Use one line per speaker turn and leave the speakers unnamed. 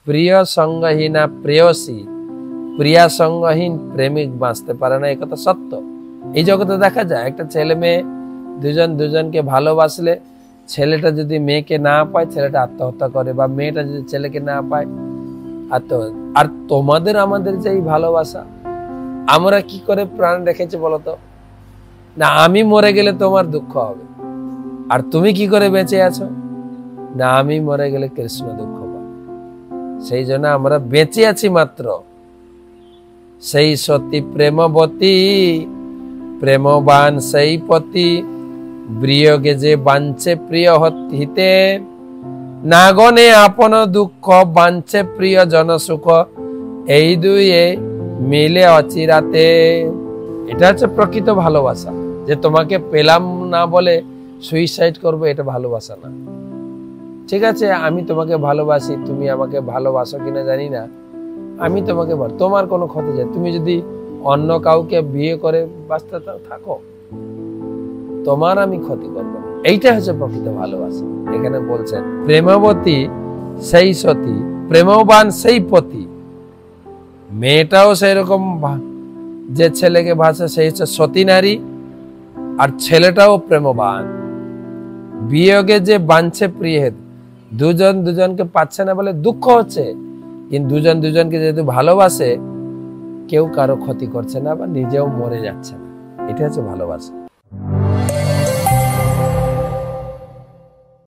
প্রিয় সঙ্গহীনা প্রেয়সী, প্রিয়া সঙ্গহীন প্রেমিক বাঁচতে পারে না, একথা সত্য। এই জগতে দেখা যায় একটা ছেলে মেয়ে দুজন দুজনকে ভালোবাসলে ছেলেটা যদি মেয়েকে না পায় ছেলেটা আত্মহত্যা করে, বা মেয়েটা যদি ছেলেকে না পায় আত্মহত্যা। আর তোমাদের আমাদের যে এই ভালোবাসা, আমরা কি করে প্রাণ রেখেছি বলতো? না আমি মরে গেলে তোমার দুঃখ হবে, আর তুমি কি করে বেঁচে আছো? না আমি মরে গেলে কৃষ্ণ দুঃখ পাবে। সেই জন্য আমরা বেঁচে আছি মাত্র। সেই সতী প্রেমবতী, প্রেমবান সেই পতি, বিয়োগে যে বাঞ্ছে প্রিয় হিতে, না গনে আপন দুঃখ বাঞ্ছে প্রিয় জন সুখ, এই দুইয়ে মিলে অচিরাতে। এটা হচ্ছে প্রকৃত ভালোবাসা। যে তোমাকে পেলাম না বলে সুইসাইড করবো, এটা ভালোবাসা না। ঠিক আছে, আমি তোমাকে ভালোবাসি, তুমি আমাকে ভালোবাসো কিনা জানি না, আমি তোমাকে তোমার কোনো ক্ষতি চাই, তুমি যদি অন্য কাউকে বিয়ে করে বাঁচতে থাকো, তোমার আমি ক্ষতি করবো না। এইটা হচ্ছে প্রকৃত ভালোবাসা। এখানে বলছেন প্রেমবতী সেই সতী, প্রেমবান সেই পতি। মেয়েটাও সেই রকম, যে ছেলেকে ভাসে সেই হচ্ছে সতী নারী, আর ছেলেটাও প্রেমবান। বিয়োগে যে বাঞ্ছে প্রিয়, দুজন দুজনকে পাচ্ছে না বলে দুঃখ হচ্ছে, কিন্তু দুজন দুজনকে যেহেতু ভালোবাসে, কেউ কারো ক্ষতি করছে না বা নিজেও মরে যাচ্ছে না। এটা হচ্ছে ভালোবাসা।